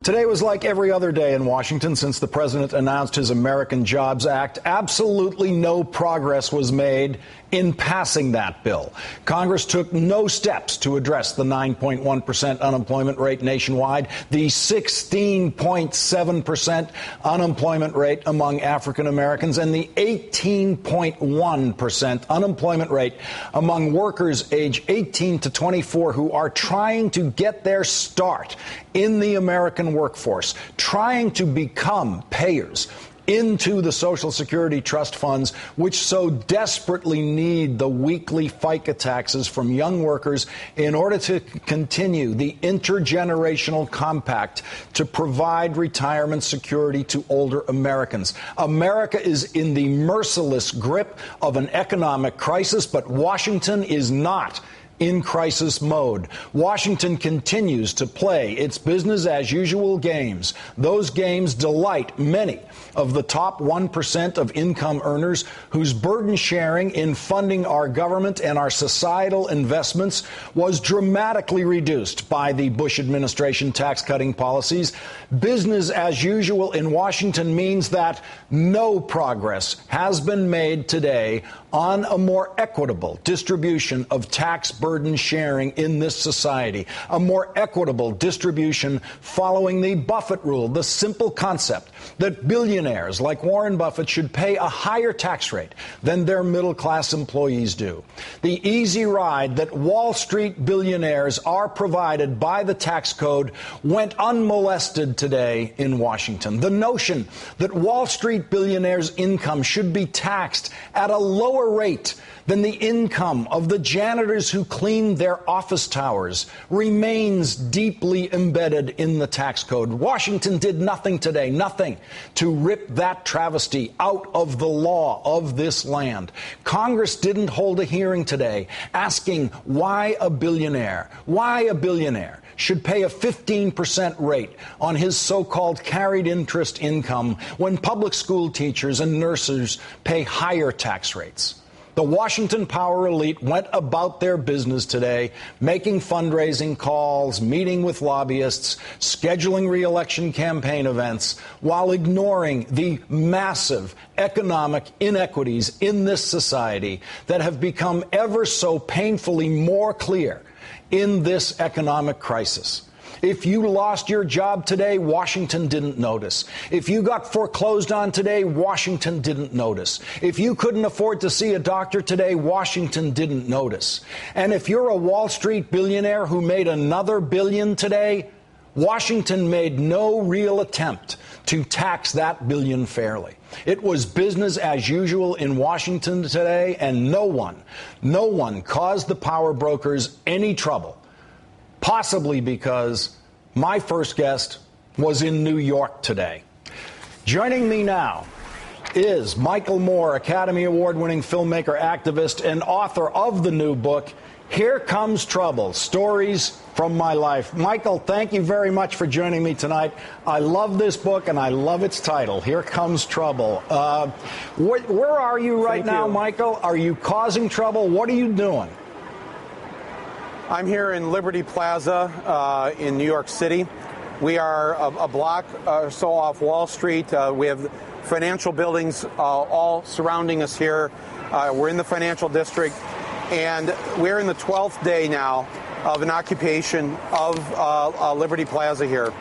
Today was like every other day in Washington since the president announced his American Jobs Act. Absolutely no progress was made in passing that bill. Congress took no steps to address the 9.1% unemployment rate nationwide, the 16.7% unemployment rate among African Americans, and the 18.1% unemployment rate among workers age 18 to 24 who are trying to get their start in the American workforce, trying to become payers into the Social Security trust funds, which so desperately need the weekly FICA taxes from young workers in order to continue the intergenerational compact to provide retirement security to older Americans. America is in the merciless grip of an economic crisis, but Washington is not in crisis mode. Washington continues to play its business as usual games. Those games delight many of the top 1% of income earners whose burden sharing in funding our government and our societal investments was dramatically reduced by the Bush administration tax cutting policies. Business as usual in Washington means that no progress has been made today on a more equitable distribution of tax burden sharing in this society, a more equitable distribution following the Buffett rule, the simple concept that billionaires like Warren Buffett should pay a higher tax rate than their middle-class employees do. The easy ride that Wall Street billionaires are provided by the tax code went unmolested today in Washington. The notion that Wall Street billionaires' income should be taxed at a lower rate than the income of the janitors who clean their office towers remains deeply embedded in the tax code. Washington did nothing today, nothing to rip that travesty out of the law of this land. Congress didn't hold a hearing today asking why a billionaire should pay a 15% rate on his so-called carried interest income when public school teachers and nurses pay higher tax rates. The Washington power elite went about their business today, making fundraising calls, meeting with lobbyists, scheduling re-election campaign events, while ignoring the massive economic inequities in this society that have become ever so painfully more clear in this economic crisis. If you lost your job today, Washington didn't notice. If you got foreclosed on today, Washington didn't notice. If you couldn't afford to see a doctor today, Washington didn't notice. And if you're a Wall Street billionaire who made another billion today, Washington made no real attempt to tax that billion fairly. It was business as usual in Washington today, and no one caused the power brokers any trouble. Possibly because my first guest was in New York today. Joining me now is Michael Moore, Academy Award-winning filmmaker, activist, and author of the new book, Here Comes Trouble, Stories from My Life. Michael, thank you very much for joining me tonight. I love this book, and I love its title, Here Comes Trouble. Where are you right now, Michael? Are you causing trouble? What are you doing? I'm here in Liberty Plaza in New York City. We are a block or so off Wall Street. We have financial buildings all surrounding us here. We're in the financial district, and we're in the 12th day now of an occupation of Liberty Plaza here.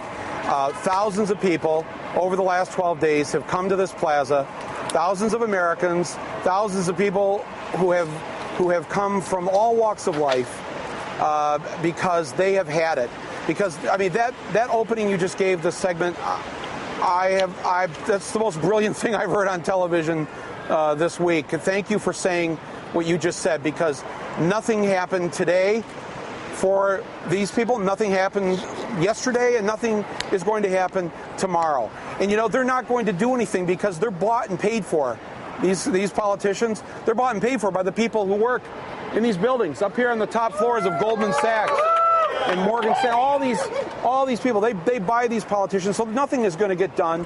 Thousands of people over the last 12 days have come to this plaza. Thousands of Americans, thousands of people who have come from all walks of life. Because they have had it. Because, I mean, that opening you just gave, the segment, that's the most brilliant thing I've heard on television this week. Thank you for saying what you just said, because nothing happened today for these people. Nothing happened yesterday, and nothing is going to happen tomorrow. And, you know, they're not going to do anything because they're bought and paid for. These politicians, they're bought and paid for by the people who work in these buildings up here on the top floors of Goldman Sachs and Morgan Stanley. All these people, they buy these politicians, so nothing is going to get done.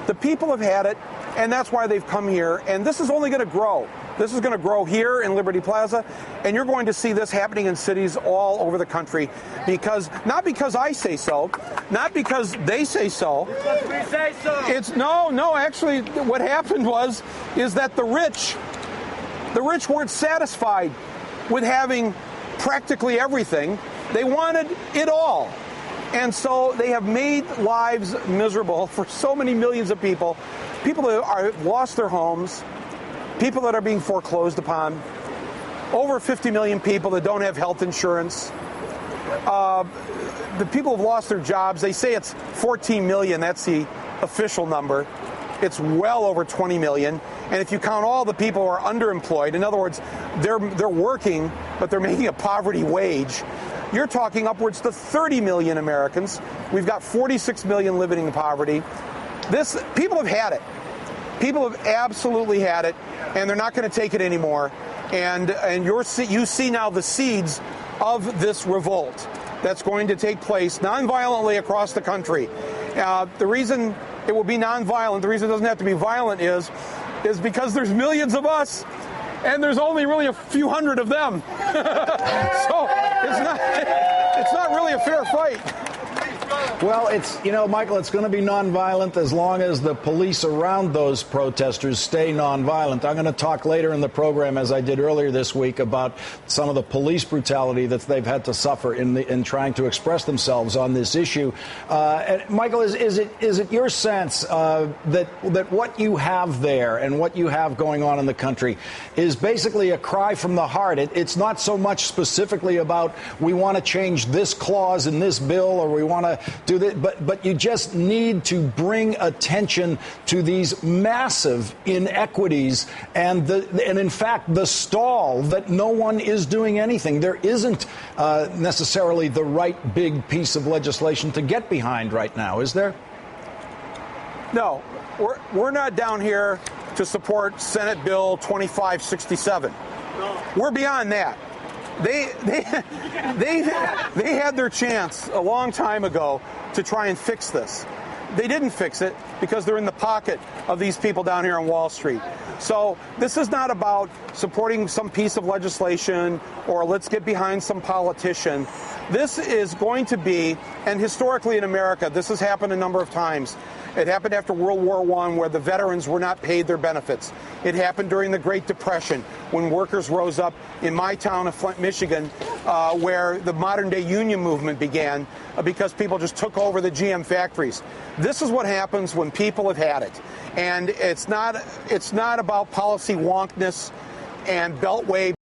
The people have had it, and that's why they've come here. And this is only going to grow. This is going to grow here in Liberty Plaza, and you're going to see this happening in cities all over the country, because not because I say so, not because they say so. Because we say so. It's no. Actually, what happened is that the rich weren't satisfied with having practically everything. They wanted it all. And so they have made lives miserable for so many millions of people. People that have lost their homes, people that are being foreclosed upon, over 50 million people that don't have health insurance. The people have lost their jobs. They say it's 14 million. That's the official number. It's well over 20 million. And if you count all the people who are underemployed, in other words, they're working, but they're making a poverty wage, you're talking upwards to 30 million Americans. We've got 46 million living in poverty. People have had it. People have absolutely had it, and they're not going to take it anymore. And you see now the seeds of this revolt that's going to take place nonviolently across the country. The reason it will be nonviolent, the reason it doesn't have to be violent is because there's millions of us, and there's only really a few hundred of them. So it's not really a fair fight. Well, Michael, it's going to be nonviolent as long as the police around those protesters stay nonviolent. I'm going to talk later in the program, as I did earlier this week, about some of the police brutality that they've had to suffer in trying to express themselves on this issue. And Michael, is it your sense that what you have there and what you have going on in the country is basically a cry from the heart? It's not so much specifically about we want to change this clause in this bill or we want to do that, but you just need to bring attention to these massive inequities and in fact the stall that no one is doing anything. There isn't necessarily the right big piece of legislation to get behind right now, is there? No, we're not down here to support Senate Bill 2567. No. We're beyond that. They had their chance a long time ago to try and fix this. They didn't fix it because they're in the pocket of these people down here on Wall Street. So this is not about supporting some piece of legislation or let's get behind some politician. This is going to be, and historically in America, this has happened a number of times. It happened after World War I, where the veterans were not paid their benefits. It happened during the Great Depression, when workers rose up in my town of Flint, Michigan, where the modern-day union movement began because people just took over the GM factories. This is what happens when people have had it. And it's not about policy wonkness and beltway.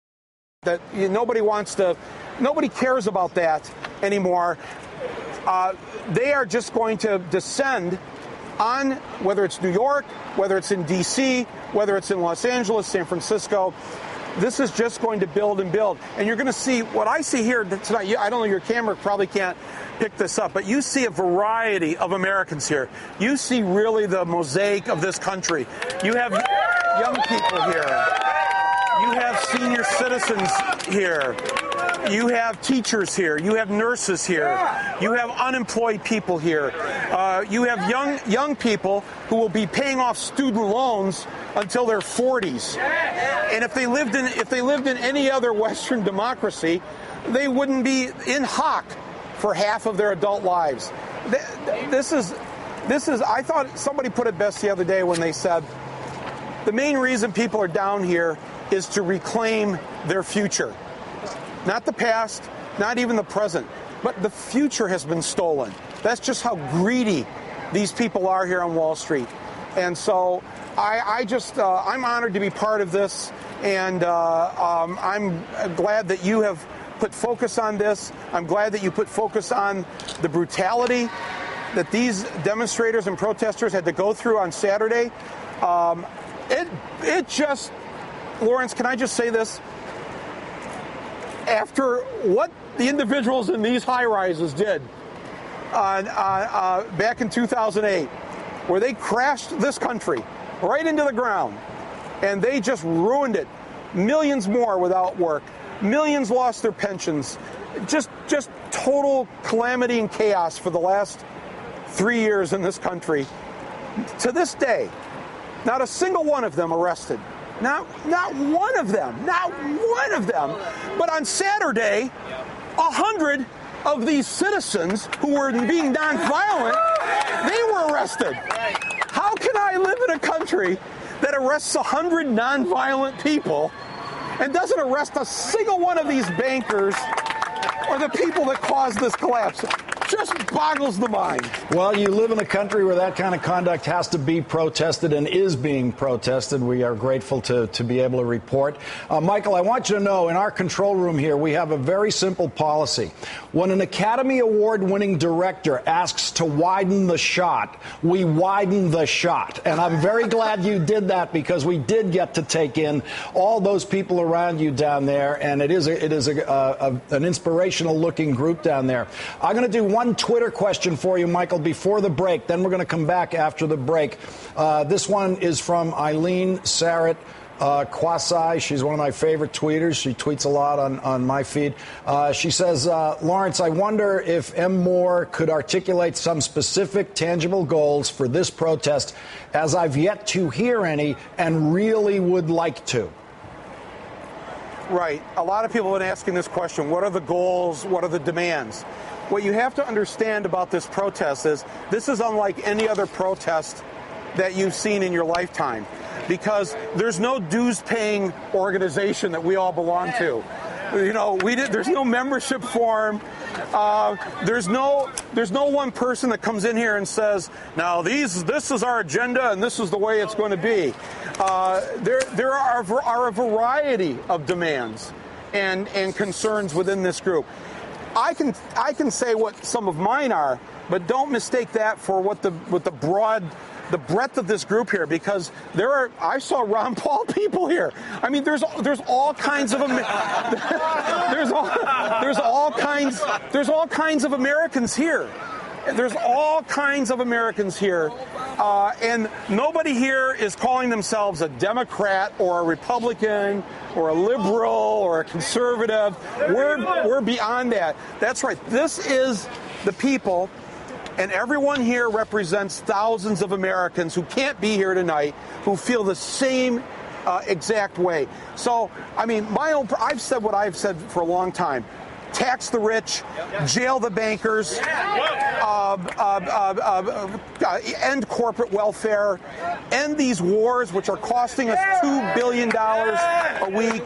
That nobody cares about that anymore. They are just going to descend on, whether it's New York, whether it's in D.C., whether it's in Los Angeles, San Francisco. This is just going to build and build. And you're going to see what I see here tonight. I don't know, your camera probably can't pick this up, but you see a variety of Americans here. You see really the mosaic of this country. You have young people here. You have senior citizens here. You have teachers here. You have nurses here. You have unemployed people here. You have young people who will be paying off student loans until their 40s. And if they lived in any other Western democracy, they wouldn't be in hock for half of their adult lives. This is. I thought somebody put it best the other day when they said the main reason people are down here is to reclaim their future. Not the past, not even the present, but the future has been stolen. That's just how greedy these people are here on Wall Street. And so I'm honored to be part of this, and I'm glad that you have put focus on this. I'm glad that you put focus on the brutality that these demonstrators and protesters had to go through on Saturday. It just, Lawrence, can I just say this? After what the individuals in these high-rises did back in 2008, where they crashed this country right into the ground, and they just ruined it. Millions more without work. Millions lost their pensions. Just total calamity and chaos for the last 3 years in this country. To this day, not a single one of them arrested. Not one of them. Not one of them. But on Saturday, 100 of these citizens who were being nonviolent, they were arrested. How can I live in a country that arrests 100 nonviolent people and doesn't arrest a single one of these bankers or the people that caused this collapse? Just boggles the mind. Well, you live in a country where that kind of conduct has to be protested and is being protested. We are grateful to be able to report. Michael, I want you to know, in our control room here, we have a very simple policy. When an Academy Award-winning director asks to widen the shot, we widen the shot. And I'm very glad you did that, because we did get to take in all those people around you down there, and it is an inspirational-looking group down there. I'm going to do one Twitter question for you, Michael, before the break. Then we're going to come back after the break. This one is from Eileen Sarrett Kwasai. She's one of my favorite tweeters. She tweets a lot on my feed. She says, Lawrence, I wonder if M. Moore could articulate some specific, tangible goals for this protest, as I've yet to hear any and really would like to. Right. A lot of people have been asking this question. What are the goals? What are the demands? What you have to understand about this protest is this is unlike any other protest that you've seen in your lifetime, because there's no dues-paying organization that we all belong to. You know, there's no membership form. There's no one person that comes in here and says, now this is our agenda and this is the way it's going to be. There are a variety of demands and concerns within this group. I can say what some of mine are, but don't mistake that for what the breadth of this group here, because I saw Ron Paul people here. I mean, there's all kinds of there's all kinds of Americans here. There's all kinds of Americans here, and nobody here is calling themselves a Democrat or a Republican or a liberal or a conservative. We're beyond that. That's right. This is the people, and everyone here represents thousands of Americans who can't be here tonight, who feel the same exact way. So, I mean, I've said what I've said for a long time. Tax the rich, jail the bankers, end corporate welfare, end these wars which are costing us $2 billion a week.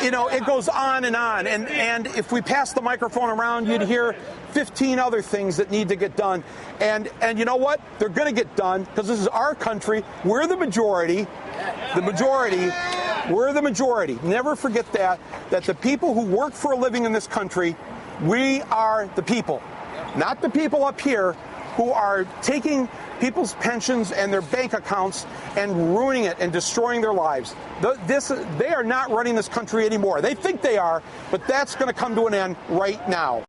It goes on and on. And if we pass the microphone around, you'd hear 15 other things that need to get done. And you know what? They're going to get done, because this is our country. We're the majority. We're the majority. Never forget that the people who work for a living in this country, we are the people. Not the people up here who are taking people's pensions and their bank accounts and ruining it and destroying their lives. They are not running this country anymore. They think they are, but that's going to come to an end right now.